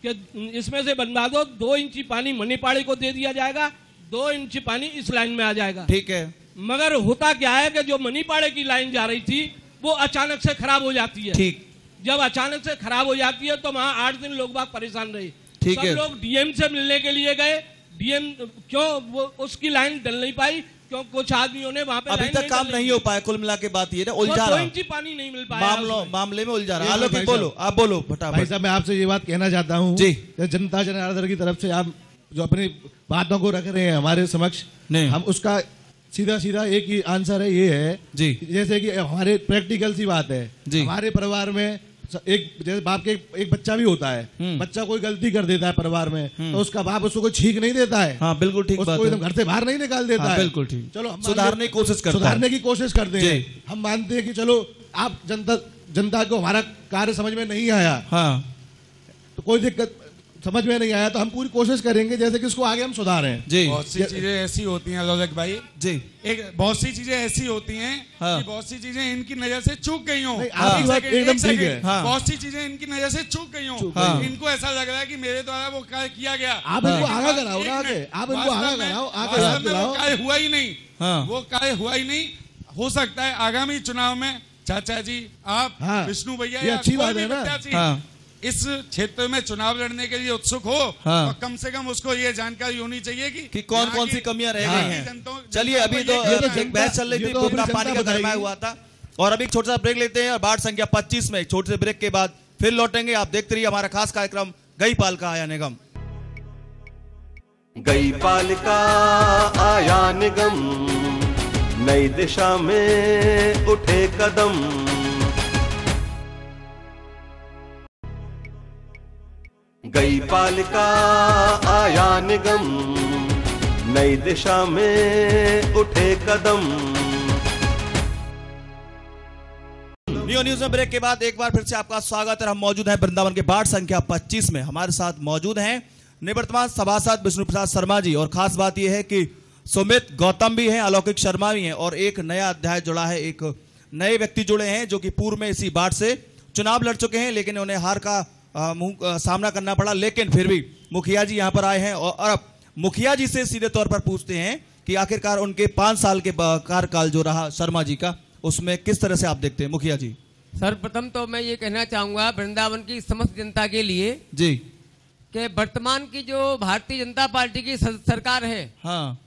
कि इसमें से बनवा दो, 2 इंची पानी मनीपाड़ी को दे दिया जाएगा, 2 इंची पानी इस लाइन में आ जाएगा। ठीक है। मगर होता क्या है कि जो मनीपाड़े की लाइन जा रही थी वो अचानक से खराब हो जाती है। ठीक, जब अचानक से खराब हो जाती है तो वहां 8 दिन लोग बाग परेशान रहे। ठीक है। सब लोग डीएम से मिलने के लिए गए। डीएम क्यों वो उसकी लाइन डल नहीं पाई, क्यों कुछ आदमियों ने वहां पे अभी तक काम नहीं हो पाया। कुल मिला के बात ये उलझा रहा, 2 इंची पानी नहीं मिल पाया, मामले में उलझा रहा। आलोक बोलो, आप बोलो फटाफट। भाई साहब, मैं आपसे ये बात कहना चाहता हूँ जी, जनता जनार्दन की तरफ से आप जो अपनी बातों को रख रहे हैं हमारे समक्ष, हम उसका सीधा एक ही आंसर है, ये है जी, जैसे कि हमारे प्रैक्टिकल सी बात है जी। हमारे परिवार में एक जैसे बाप के एक बच्चा भी होता है, बच्चा कोई गलती कर देता है परिवार में, तो उसका बाप उसको कोई छीक नहीं देता है। हाँ, बिल्कुल ठीक बात है। उसको घर से बाहर नहीं निकाल देता है। बिल्कुल ठीक। चलो हम सुधारने की कोशिश करते हैं, सुधारने की कोशिश करते हैं। हम मानते हैं कि चलो आप जनता को हमारा कार्य समझ में नहीं आया, हाँ, तो कोई दिक्कत समझ में नहीं आया तो हम पूरी कोशिश करेंगे जैसे कि इसको आगे हम सुधारें। जी बहुत सी चीजें ऐसी होती हैं लौलक भाई जी, बहुत सी चीजें ऐसी होती हैं कि बहुत सी चीजें इनकी नजर से चूक गई हों। एकदम ठीक है। बहुत सी चीजें इनकी नजर से चूक गई हों, इनको ऐसा लग रहा है कि मेरे द्वारा वो कार्य किया गया। आप इनको आगे कराओ ना, आगे आप इनको आगे कराओ, आगे वो कार्य हुआ ही नहीं, वो कार्य हुआ ही नहीं। हो सकता है आगामी चुनाव में चाचा जी आप विष्णु भैया ये अच्छी बात है ना, इस क्षेत्र में चुनाव लड़ने के लिए उत्सुक हो तो कम से कम उसको ये जानकारी होनी चाहिए कि कौन कौन सी कमियां रह गई हैं। चलिए अभी तो एक बहस चल रही थी, पूरा पानी का गरमाया हुआ था और अभी एक छोटा सा ब्रेक लेते हैं और वार्ड संख्या 25 में एक छोटे से ब्रेक के बाद फिर लौटेंगे। आप देखते रहिए हमारा खास कार्यक्रम गई पालिका आया निगम। गई पालिका आया निगम, नई दिशा में उठे कदम। गई पालिका आया निगम, नई दिशा में उठे कदम। न्यू न्यूज में ब्रेक के बाद एक बार फिर से आपका स्वागत है। हम मौजूद हैं वृंदावन के वार्ड संख्या 25 में। हमारे साथ मौजूद हैं निवर्तमान सभासद विष्णु प्रसाद शर्मा जी, और खास बात यह है कि सुमित गौतम भी हैं, अलौकिक शर्मा भी हैं, और एक नया अध्याय जुड़ा है, एक नए व्यक्ति जुड़े हैं जो कि पूर्व में इसी वार्ड से चुनाव लड़ चुके हैं, लेकिन उन्हें हार का सामना करना पड़ा। लेकिन फिर भी मुखिया जी यहाँ पर आए हैं और अब मुखिया जी से सीधे तौर पर पूछते हैं कि आखिरकार उनके 5 साल के कार्यकाल जो रहा शर्मा जी का, उसमें किस तरह से आप देखते हैं मुखिया जी? सर्वप्रथम तो मैं ये कहना चाहूंगा वृंदावन की समस्त जनता के लिए जी कि वर्तमान की जो भारतीय जनता पार्टी की सरकार है,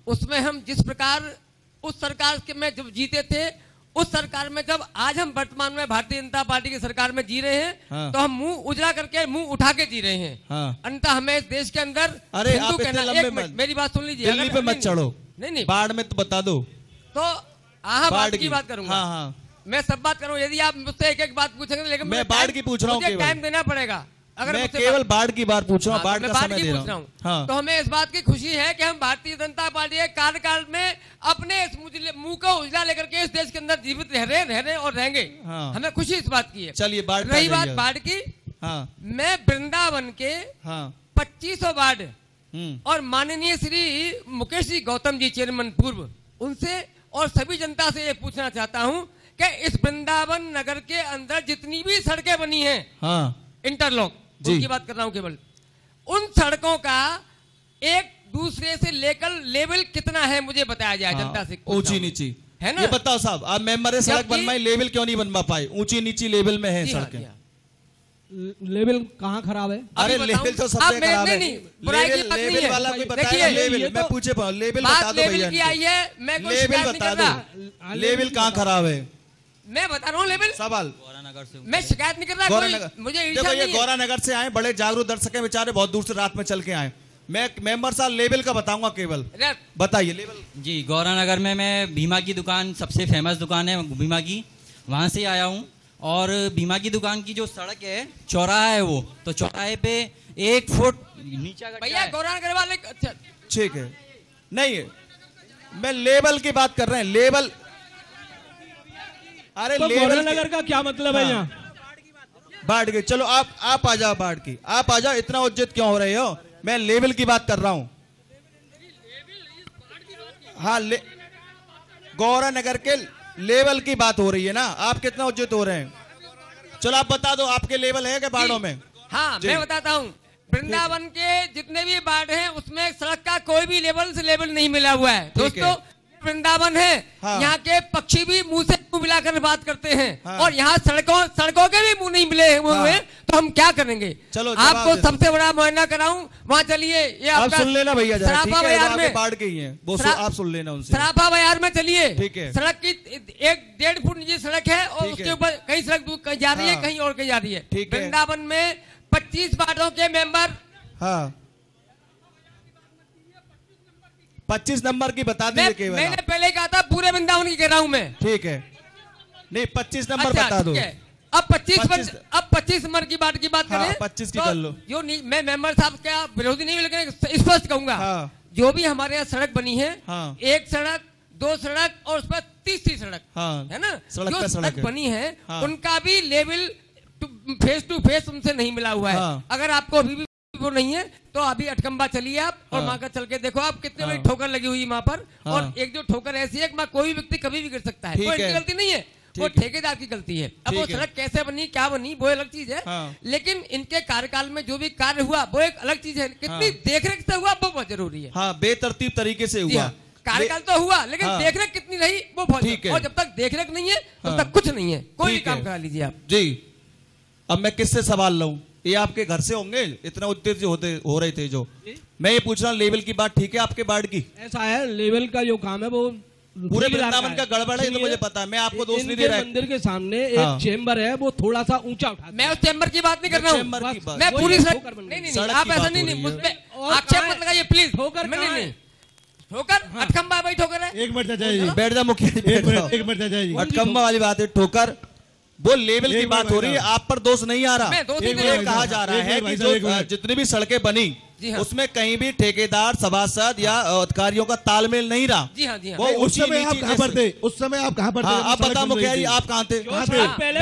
उसमें हम जिस प्रकार उस सरकार के में जब जीते थे, उस सरकार में जब आज हम वर्तमान में भारतीय जनता पार्टी की सरकार में जी रहे हैं, तो हम मुंह उजला करके मुंह उठा के जी रहे हैं। अंततः हमें इस देश के अंदर हिंदू कहना, मेरी बात सुन लीजिए, दिल्ली पे मत चढ़ो, नहीं बाढ़ में तो बता दो, तो बाढ़ की बात करूंगा। मैं सब बात करूँ, यदि आप मुझसे एक एक बात पूछेंगे, लेकिन मैं बाढ़ की पूछ रहा हूँ, टाइम देना पड़ेगा। अगर मैं केवल बाढ़ की बात पूछ रहा हूँ, बाढ़ का समय दे रहा हूँ। तो हमें इस बात की खुशी है कि हम भारतीय जनता पार्टी के कार्यकाल में अपने इस मुंह को उजला लेकर के इस देश के अंदर जीवित रह रहे और रहेंगे। हमें खुशी इस बात की है। चलिए बाढ़ रही बात बाढ़ की, मैं वृंदावन के 2500 वार्ड और माननीय श्री मुकेश जी गौतम जी चेयरमैन पूर्व, उनसे और सभी जनता से ये पूछना चाहता हूँ कि इस वृंदावन नगर के अंदर जितनी भी सड़कें बनी हैं, इंटरलॉक की बात कर रहा हूं, केवल उन सड़कों का एक दूसरे से लेकर लेवल कितना है मुझे बताया जाए जनता से। ऊंची नीची है ना, ये बताओ साहब, आप मेंबर है, सड़क बनवाई, लेवल क्यों नहीं बनवा पाए? ऊंची नीची लेवल में है सड़कें। लेवल कहाँ खराब है? अरे लेवल तो सबसे खराब है। लेवल वाला कोई बताएगा? लेवल मैं पूछे लेवल बता दो भैया, लेवल बता दो, लेवल कहाँ खराब है? मैं बता रहा हूँ लेवल। सवाल मैं शिकायत नहीं कर रहा, मुझे देखो ये गौरा नगर से आए, बड़े जागरूक दर्शक हैं बेचारे, बहुत दूर से रात में चल के आए। मैं मेंबर साहब लेवल का बताऊंगा, केवल बताइए लेवल। जी, गौरा नगर में मैं भीमा की दुकान, सबसे फेमस दुकान है भीमा की, वहां से आया हूँ। और भीमा की दुकान की जो सड़क है, चौराहा है वो, तो चौराहे पे 1 फुट नीचा भैया गौरा नगर वाले। अच्छा ठीक है, नहीं मैं लेवल की बात कर रहे हैं, लेवल। अरे तो गौरा नगर का क्या मतलब है यहाँ? बाढ़ की, चलो आप आ जाओ, बाढ़ की आप आ जाओ, इतना उज्जित क्यों हो रहे हो? मैं लेवल की बात कर रहा हूँ। हाँ, गौरा नगर के लेवल की बात हो रही है ना, आप कितना उज्जित हो रहे हैं? चलो आप बता दो, आपके लेवल है क्या बाढ़ों में? हाँ मैं बताता हूँ, वृंदावन के जितने भी बाढ़ हैं उसमें सड़क का कोई भी लेवल से लेवल नहीं मिला हुआ है। दोस्तों वृंदावन है, यहाँ के पक्षी भी मुंह से मुंह मिलाकर बात करते हैं, और यहाँ सड़कों के भी मुंह नहीं मिले हुए, तो हम क्या करेंगे? चलो आपको सबसे बड़ा मुआयना कराऊं, वहाँ चलिए, ये आप सुन लेना भैया, सराफा बाजार में बाढ़ गई है वो, आप सुन लेना उनसे। सराफा बाजार में चलिए, ठीक है, सड़क की 1-1.5 फुट नीचे सड़क है, और उसके ऊपर कहीं सड़क कहीं जा रही है, कहीं और कहीं जा रही है। वृंदावन में 25 वार्डों के मेंबर, 25 नंबर की बता दीजिए केवल। मैंने पहले कहा था पूरे वृंदावन की कह रहा हूं मैं। ठीक है, नहीं 25 नंबर बता दो। अब 25 नंबर की बात करें, 25 की कर लो। जो मैं मेंबर साहब क्या विरोधी नहीं, लेकिन स्पष्ट कहूंगा, जो भी हमारे यहाँ सड़क बनी है, 1 सड़क 2 सड़क और उस पर 30 सड़क है ना, जो सड़क बनी है उनका भी लेवल फेस टू फेस उनसे नहीं मिला हुआ है। अगर आपको अभी भी वो नहीं है तो अभी अटकम्बा चलिए आप और वहाँ का चल के देखो आप कितने बड़ी ठोकर लगी हुई है वहाँ पर। और एक जो ठोकर ऐसी है कि कोई व्यक्ति कभी भी गिर सकता है, कोई इनकी गलती नहीं है, वो ठेकेदार की गलती है। अब वो सड़क कैसे बनी क्या बनी वो अलग चीज है, लेकिन इनके कार्यकाल में जो भी कार्य हुआ वो एक अलग चीज है। कितनी देखरेख से हुआ वो बहुत जरूरी है। हाँ, बेतरतीब तरीके से हुआ, कार्यकाल तो हुआ लेकिन देखरेख कितनी रही वो बहुत ठीक है। और जब तक देखरेख नहीं है तब तक कुछ नहीं है, कोई भी काम करा लीजिए आप जी। अब मैं किससे सवाल लूं? ये आपके घर से होंगे, इतना उत्तेजित हो रहे थे जो मैं ये पूछ रहा हूँ, लेवल की बात ठीक है आपके वार्ड की? ऐसा है, लेवल का जो काम है वो पूरे वृंदावन का गड़बड़ है, ये तो मुझे पता है, मैं आपको दोष नहीं दे रहा। मंदिर के सामने एक चेंबर है, वो थोड़ा सा ऊंचा उठा। मैं उस चेंबर की बात नहीं कर रहा हूँ, मैं पूरी नहीं, आप ऐसा नहीं, मुझपे आक्षेप मत लगाइए प्लीज। ठोकर अटकम्बा भाई ठोकर है। एक मिनट चाचा जी बैठ जा मुखिया, एक मिनट चाचा जी, अटकम्बा वाली बात है, ठोकर वो लेवल की बात हो रही है, आप पर दोष नहीं आ रहा। ये कहा जा रहा है कि जो जितनी भी सड़कें बनी उसमें कहीं भी ठेकेदार सभासद या अधिकारियों का तालमेल नहीं रहा। जी हाँ, जी हाँ। वो उस समय आप कहाँ पर थे? उस समय आप कहाँ पर थे? आप बता मुखिया जी, आप कहाँ थे?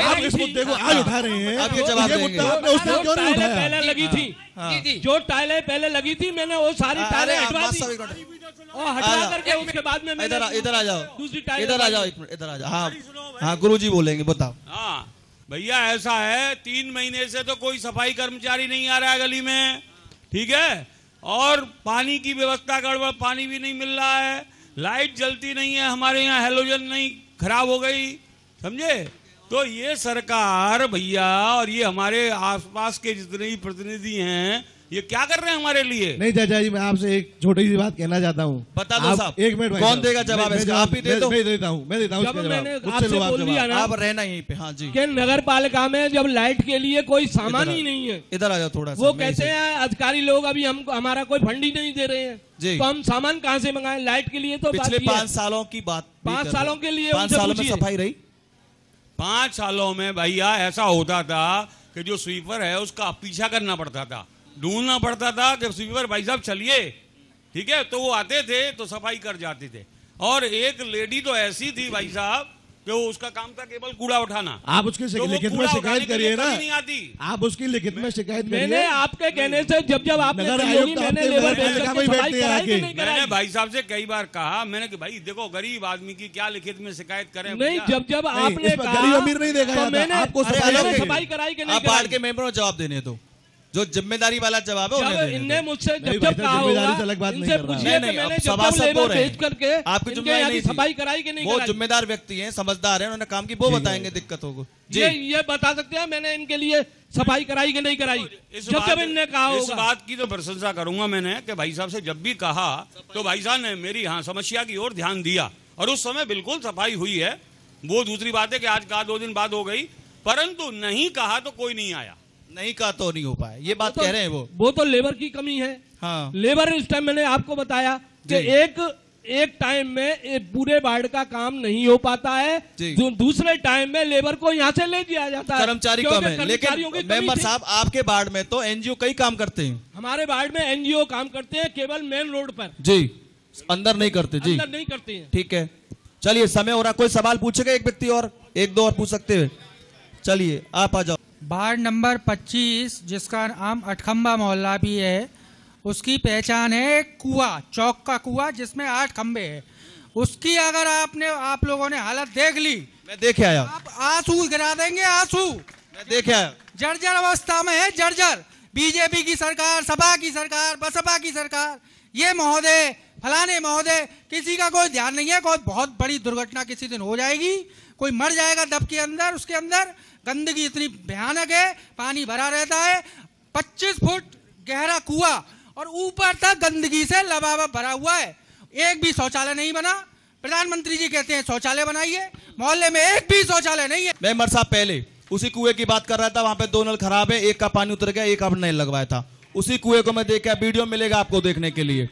आप इस मुद्दे को आज उठा रहे हैं, आप ये जवाब देंगे। पहले लगी थी, जो टाइलें पहले लगी थी मैंने वो सारी टाइलें हटवा दी और हटवा करके उसके बाद में इधर आ जाओ, दूसरी टाइल इधर आ जाओ, इधर आ जाओ। हाँ हाँ, गुरुजी बोलेंगे, बताओ। हाँ भैया, ऐसा है 3 महीने से तो कोई सफाई कर्मचारी नहीं आ रहा है गली में, ठीक है, और पानी की व्यवस्था गड़बड़, पानी भी नहीं मिल रहा है, लाइट जलती नहीं है हमारे यहाँ, हेलोजन नहीं, खराब हो गई, समझे। तो ये सरकार भैया और ये हमारे आसपास के जितने भी प्रतिनिधि हैं ये क्या कर रहे हैं हमारे लिए? नहीं चाचा जी, मैं आपसे एक छोटी सी बात कहना चाहता हूँ। बता दो साहब, एक मिनट, कौन देगा जवाब? आप ही दे दो। मैं देता हूँ आप रहना यहीं पे। हाँ जी। कि नगर पालिका में जब लाइट के लिए कोई सामान ही नहीं है, इधर आ जाओ थोड़ा सा। वो कहते हैं अधिकारी लोग अभी हमको हमारा कोई फंड ही नहीं दे रहे हैं, तो हम सामान कहाँ से मंगाएं लाइट के लिए? तो पिछले 5 सालों की बात, 5 सालों के लिए 5 सालों में सफाई रही। 5 सालों में भैया ऐसा होता था कि जो स्वीपर है उसका पीछा करना पड़ता था, ढूंढना पड़ता था कि स्वीपर भाई साहब चलिए, ठीक है, तो वो आते थे तो सफाई कर जाते थे। और एक लेडी तो ऐसी थी भाई साहब कि वो उसका काम था केवल कूड़ा उठाना। आप उसकी लिखित में शिकायत करिए ना, नहीं आती। आप उसकी लिखित में शिकायत करिए। मैंने आपके कहने से जब आपने मैंने भाई साहब से कई बार कहा, मैंने कि भाई देखो गरीब आदमी की क्या लिखित में शिकायत करें। नहीं, जब आपने गरीब अमीर नहीं देखा जाता, आपको सफाई कराई कि नहीं? आप वार्ड के मेंबरों को जवाब देने दो, जो जिम्मेदारी वाला जवाब है इनने मुझसे जब कहा होगा इनसे पूछिए कि मैंने जब लेबर भेज करके आपकी जिम्मेदारी सफाई कराई कि नहीं कराई। वो जिम्मेदार व्यक्ति हैं, समझदार हैं, उन्होंने काम की वो बताएंगे दिक्कत होगी। ये बता सकते हैं मैंने इनके लिए सफाई कराई कि नहीं कराई जब इनने कहा होगा। इस बात की तो प्रशंसा करूंगा मैंने कि भाई साहब से जब भी कहा तो भाई साहब ने मेरी समस्या की ओर ध्यान दिया और उस समय बिल्कुल सफाई हुई है। वो दूसरी बात है कि आज कहा 2 दिन बाद हो गई, परंतु नहीं कहा तो कोई नहीं आया, नहीं कहा तो नहीं हो पाया, ये बात कह रहे हैं वो तो लेबर की कमी है। हाँ। लेबर इस टाइम मैंने आपको बताया कि एक टाइम में पूरे वार्ड का काम नहीं हो पाता है, जो दूसरे टाइम में लेबर को यहाँ से ले दिया जाता है, कर्मचारी कम है। लेकिन मेंबर साहब आपके वार्ड में तो एनजीओ कई काम करते हैं। हमारे वार्ड में एनजीओ काम करते हैं केवल मेन रोड पर जी, अंदर नहीं करते जी, अंदर नहीं करते हैं। ठीक है, चलिए समय हो रहा, कोई सवाल पूछेगा? एक व्यक्ति और 1-2 और पूछ सकते हैं, चलिए आप आ जाओ। वार्ड नंबर 25 जिसका नाम अटखम्बा मोहल्ला भी है, उसकी पहचान है कुआं, चौक का कुआं जिसमें 8 खंबे हैं। उसकी अगर आप लोगों ने हालत देख ली, मैं देखे आया, आप आंसू गिरा देंगे, आंसू। मैं देखे आया, जर्जर अवस्था में है, जर्जर। बीजेपी की सरकार, सपा की सरकार, बसपा की सरकार, ये महोदय फलाने महोदय, किसी का कोई ध्यान नहीं है। कोई बहुत बड़ी दुर्घटना किसी दिन हो जाएगी, कोई मर जाएगा दब के अंदर, उसके अंदर गंदगी इतनी भयानक है, पानी भरा रहता है, 25 फुट गहरा कुआं और ऊपर तक गंदगी से लबालब भरा हुआ है। एक भी शौचालय नहीं बना। प्रधानमंत्री जी कहते हैं शौचालय बनाइए, मोहल्ले में एक भी शौचालय नहीं है। मेंबर साहब पहले उसी कुएं की बात कर रहा था, वहां पे 2 नल खराब है, एक का पानी उतर गया, एक आपने नल लगवाया था। उसी कुएं को मैं देखा, वीडियो मिलेगा आपको देखने के लिए।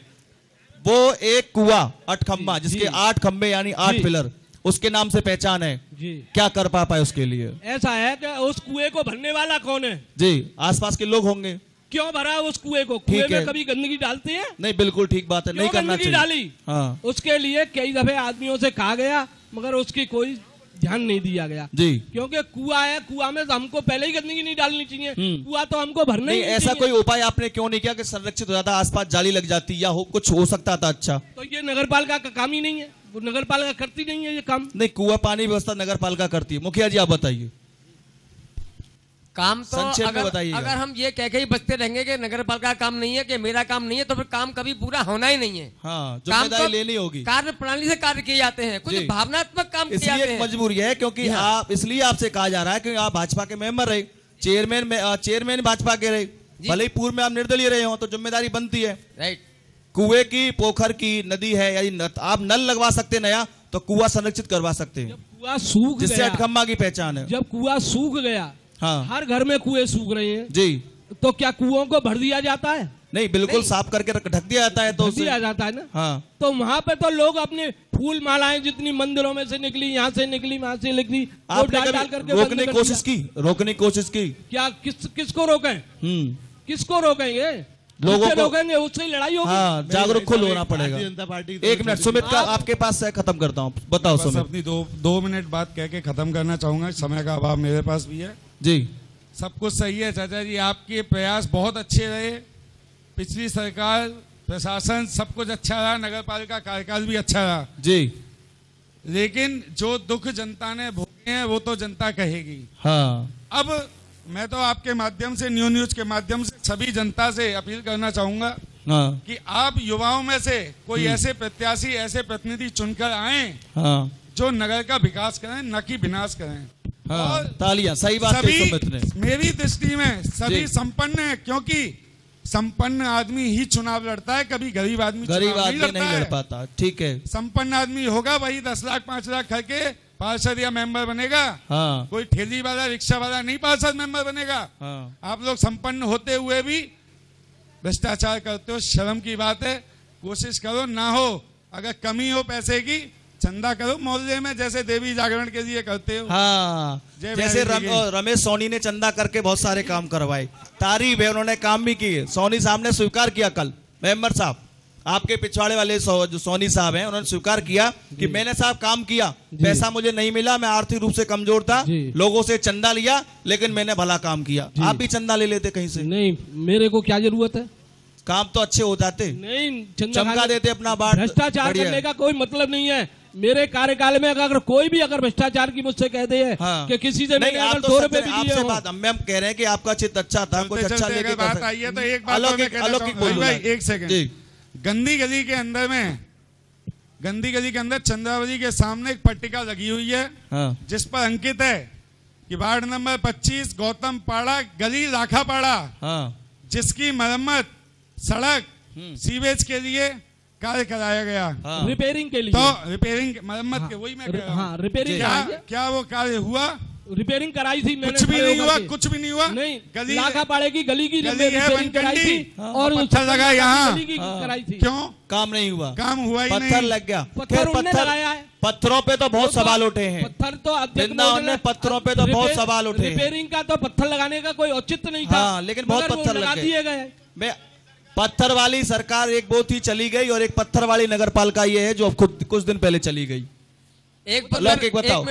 वो एक कुआं 8 खंबा जिसके 8 खंबे यानी 8 पिलर, उसके नाम से पहचान है जी। क्या कर पाए उसके लिए? ऐसा है कि उस कुएं को भरने वाला कौन है जी? आसपास के लोग होंगे। क्यों भरा उस कुएं को? कुएं में कभी गंदगी डालते हैं? नहीं, बिल्कुल ठीक बात है, नहीं करना चाहिए। डाली। हाँ। उसके लिए कई दफे आदमियों से कहा गया मगर उसकी कोई ध्यान नहीं दिया गया जी, क्योंकि कुआं है, कुआं में हमको पहले ही गंदगी नहीं डालनी चाहिए, कुआं तो हमको भरना ही नहीं ऐसा चाहिए। कोई उपाय आपने क्यों नहीं किया कि संरक्षित हो जाता, आसपास जाली लग जाती या कुछ हो सकता था? अच्छा, तो ये नगरपालिका का काम ही नहीं है, वो नगरपालिका करती नहीं है ये काम। नहीं, कुआं पानी व्यवस्था नगरपालिका करती है। मुखिया जी आप बताइए। काम तो बताइए। अगर हम ये कह के ही बचते रहेंगे कि नगरपालिका का काम नहीं है, कि मेरा काम नहीं है, तो फिर काम कभी पूरा होना ही नहीं है। हाँ, जिम्मेदारी लेनी होगी। कार्य प्रणाली से कार्य किए जाते हैं, कुछ भावनात्मक काम किए जाते हैं। इसलिए मजबूरी है क्योंकि आप, इसलिए आपसे कहा जा रहा है कि आप भाजपा के मेंबर रहे, चेयरमैन भाजपा के रहे, भले ही पूर्व में आप निर्दलीय रहे हो तो जिम्मेदारी बनती है। राइट। कुएं की, पोखर की, नदी है या आप नल लगवा सकते नया, तो कुआं संरक्षित करवा सकते हैं, कुआं सूख जिससे अठखम्बा की पहचान है। जब कुआं सूख गया, हाँ, हर घर में कुएं सूख रहे हैं जी, तो क्या कुओं को भर दिया जाता है? नहीं, बिल्कुल साफ करके ढक दिया जाता है, तो दिया जाता है ना। हाँ, तो वहाँ पे तो लोग अपने फूल मालाएं जितनी मंदिरों में से निकली, यहाँ से निकली, वहाँ से निकली, आपने कभी रोकने की कोशिश की? क्या किसको रोके? किसको रोकेंगे? लोगों को रोकेंगे, उससे लड़ाई होगी। हाँ, जागरूक खुद होना पड़ेगा। जनता पार्टी एक मिनट सुमित का आपके पास से खत्म करता हूँ, बताओ सुमित। अपनी दो मिनट बात कह के खत्म करना चाहूंगा, समय का अभाव मेरे पास भी है जी। सब कुछ सही है चाचा जी, आपके प्रयास बहुत अच्छे रहे, पिछली सरकार, प्रशासन सब कुछ अच्छा रहा, नगर पालिका कार्यकाल भी अच्छा रहा जी, लेकिन जो दुख जनता ने भोगे हैं वो तो जनता कहेगी। हाँ, अब मैं तो आपके माध्यम से, न्यूज के माध्यम से सभी जनता से अपील करना चाहूंगा कि आप युवाओं में से कोई ऐसे प्रत्याशी, ऐसे प्रतिनिधि चुनकर आए जो नगर का विकास करें, न कि विनाश करें। और तालियां, सही बात है सुमित ने। मेरी दृष्टि में सभी संपन्न है, क्योंकि संपन्न आदमी ही चुनाव लड़ता है, कभी गरीब आदमी नहीं लड़ पाता। ठीक है, संपन्न आदमी होगा वही 10 लाख 5 लाख करके पार्षद या मेंबर बनेगा। हाँ, कोई ठेली वाला, रिक्शा वाला नहीं पार्षद मेंबर बनेगा। हाँ, आप लोग संपन्न होते हुए भी भ्रष्टाचार करते हो, शर्म की बात है। कोशिश करो ना हो, अगर कमी हो पैसे की चंदा करो मोहल्ले में, जैसे देवी जागरण के लिए करते हो। हाँ, जैसे रमेश सोनी ने चंदा करके बहुत सारे काम करवाए, तारीफ है, उन्होंने काम भी किए। सोनी साहब ने स्वीकार किया, कल मेंबर साहब आपके पिछवाड़े वाले जो सोनी साहब हैं, उन्होंने स्वीकार किया कि मैंने साहब काम किया, पैसा मुझे नहीं मिला, मैं आर्थिक रूप से कमजोर था, लोगों से चंदा लिया, लेकिन मैंने भला काम किया। आप भी चंदा ले लेते कहीं से? नहीं, मेरे को क्या जरूरत है, काम तो अच्छे हो जाते। नहीं, चमका देते अपना बात। भ्रष्टाचार करने का कोई मतलब नहीं है। मेरे कार्यकाल में अगर कोई भी अगर भ्रष्टाचार की मुझसे कह दे कि किसी से मैंने अगर 2 रुपए भी दिए हो, हम कह रहे हैं कि आपका चित्त अच्छा था, कुछ अच्छा लेके बात आई है तो एक बात भाई, एक सेकंड। गंदी गली के अंदर चंद्रावली के सामने एक पट्टिका लगी हुई है, जिस पर अंकित है कि वार्ड नंबर 25 गौतम पाड़ा गली लाखापाड़ा, जिसकी मरम्मत, सड़क, सीवेज के लिए कार्य कराया गया। रिपेयरिंग के लिए, तो रिपेयरिंग मरम्मत के, वही मैं कह रहा हूं। रिपेयरिंग क्या वो कार्य हुआ? रिपेयरिंग कराई थी मैंने। कुछ भी नहीं हुआ, कुछ भी नहीं हुआ। नहीं, गली लाखापाड़े की गली की रिपेयरिंग कराई थी और पत्थर लगा यहाँ, कराई थी। क्यों काम नहीं हुआ? काम हुआ ही नहीं, पत्थर लग गया। पत्थर उन्होंने लगाया है। पत्थरों पे तो बहुत सवाल उठे हैं। पत्थर तो पत्थरों पे तो बहुत सवाल उठे। रिपेयरिंग का तो पत्थर लगाने का कोई औचित्य नहीं था, लेकिन बहुत पत्थर लगा दिए गए। पत्थर वाली सरकार एक बहुत ही चली गई और एक पत्थर वाली नगर पालिका ये है जो अब खुद कुछ दिन पहले चली गई। एक बताओ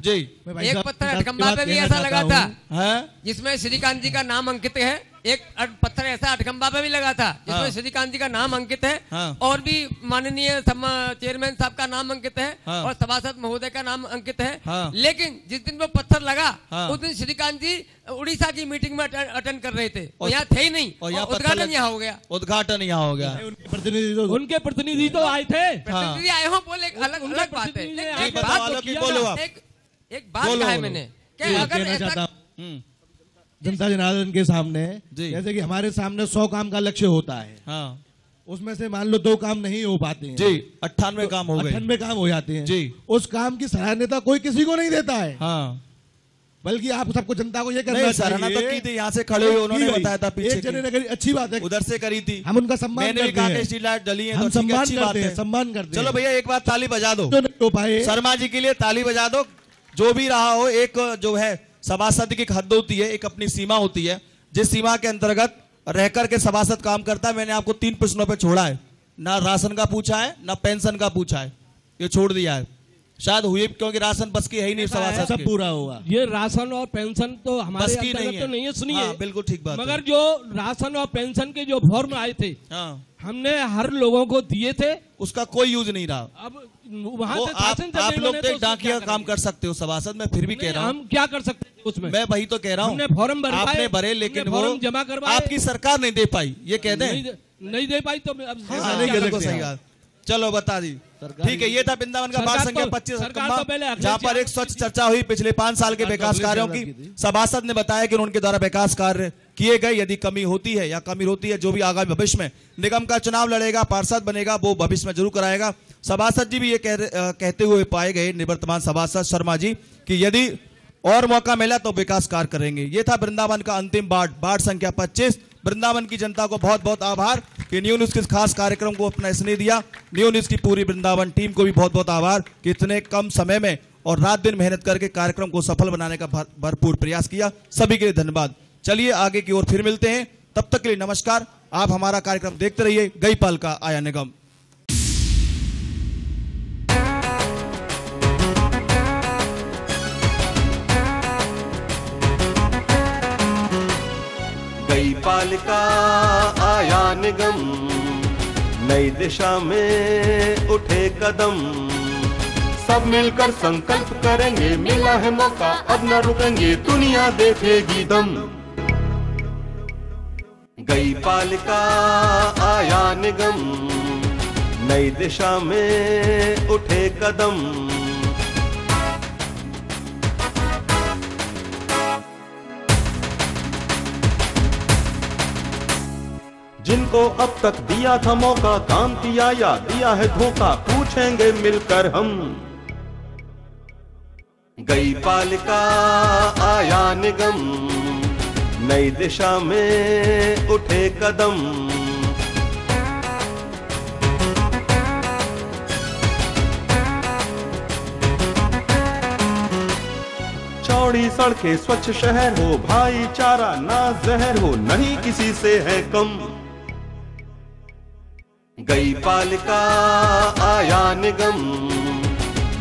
जी, एक पत्थर अठखंबा पे भी ऐसा लगा था जिसमें श्रीकांत जी का नाम अंकित है। एक पत्थर ऐसा अठखंबा पे भी लगा था जिसमें श्रीकांत जी का नाम अंकित है, और भी माननीय चेयरमैन साहब का नाम अंकित है, और सभासद महोदय का नाम अंकित है। लेकिन जिस दिन वो पत्थर लगा उस दिन श्रीकांत जी उड़ीसा की मीटिंग में अटेंड कर रहे थे, यहाँ थे ही नहीं, और उद्घाटन यहाँ हो गया। उद्घाटन यहाँ हो गया। उनके प्रतिनिधि तो आए थे, प्रतिनिधि आए हो, बोले अलग अलग बात है। एक बात कहा है मैंने कि अगर ऐसा जनता जनार्दन के सामने, जैसे कि हमारे सामने 100 काम का लक्ष्य होता है, उसमें से मान लो 2 काम नहीं हो पाते हैं जी, 98 काम हो गए, 98 काम हो जाते हैं जी। उस काम की सराहनीयता कोई किसी को नहीं देता है, बल्कि आप सबको जनता को ये करना सराहना तो की थी, यहाँ से खड़े हुए उन्होंने बताया था, पीछे एक जने ने करी, अच्छी बात है, उधर से करी थी, हम उनका सम्मान करते हैं, स्ट्रीट लाइट डली है, हम सम्मान करते हैं, सम्मान करते हैं। चलो भैया एक बार ताली बजा दो पाए शर्मा जी के लिए, ताली बजा दो। जो भी रहा हो, एक जो है सभासद की एक हद होती है, एक अपनी सीमा होती है, जिस सीमा के अंतर्गत रहकर के सभासद काम करता है। मैंने आपको 3 प्रश्नों पे छोड़ा है, ना राशन का पूछा है, ना पेंशन का पूछा है, ये छोड़ दिया है। शायद हुई क्योंकि राशन बस की है ही नहीं, सभासद सब पूरा हुआ। ये राशन और पेंशन तो हमारे बस की अंतर्गत तो नहीं है, सुनिए। हाँ, बिल्कुल ठीक बात। मगर जो राशन और पेंशन के जो फॉर्म आए थे, हाँ, हमने हर लोगों को दिए थे, उसका कोई यूज नहीं रहा। अब वहाँ से आप लोग तो डाकिया काम कर सकते हो सभासद, मैं फिर भी कह रहा हूँ हम क्या कर सकते हैं उसमें, मैं वही तो कह रहा हूँ। हमने फॉर्म आपने भरे, लेकिन वो फॉर्म जमा करवाए, आपकी सरकार नहीं दे पाई, ये कह दें नहीं दे पाई तो अब सही बात। चलो बता दी, ठीक है। ये था वृंदावन का वार्ड संख्या 25 जहाँ पर एक स्वच्छ चर्चा हुई पिछले 5 साल के विकास कार्यों की। सभासद ने बताया कि उनके द्वारा विकास कार्य किए गए, यदि कमी होती है या कमी होती है जो भी आगामी भविष्य में निगम का चुनाव लड़ेगा, पार्षद बनेगा, वो भविष्य में जरूर कराएगा। सभासद जी भी ये कहते हुए पाए गए निवर्तमान सभासद शर्मा जी कि यदि और मौका मिला तो विकास कार्य करेंगे। ये था वृंदावन का अंतिम वार्ड संख्या 25। वृंदावन की जनता को बहुत बहुत आभार कि न्यू न्यूज के खास कार्यक्रम को अपना स्नेह दिया। न्यू न्यूज की पूरी वृंदावन टीम को भी बहुत बहुत आभार कि इतने कम समय में और रात दिन मेहनत करके कार्यक्रम को सफल बनाने का भरपूर प्रयास किया। सभी के लिए धन्यवाद। चलिए आगे की ओर फिर मिलते हैं, तब तक के लिए नमस्कार। आप हमारा कार्यक्रम देखते रहिए। गईपाल का आया निगम। गईपाल का आया निगम, नई दिशा में उठे कदम। सब मिलकर संकल्प करेंगे, मिला है मौका अब न रुकेंगे, दुनिया देखेगी दम। गईपाल का आया निगम, नई दिशा में उठे कदम। जिनको अब तक दिया था मौका, काम किया या दिया है धोखा, पूछेंगे मिलकर हम। गईपाल का आया निगम, नई दिशा में उठे कदम। चौड़ी सड़कें, स्वच्छ शहर हो, भाईचारा ना जहर हो, नहीं किसी से है कम। गईपाल का आया निगम,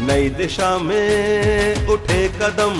नई दिशा में उठे कदम।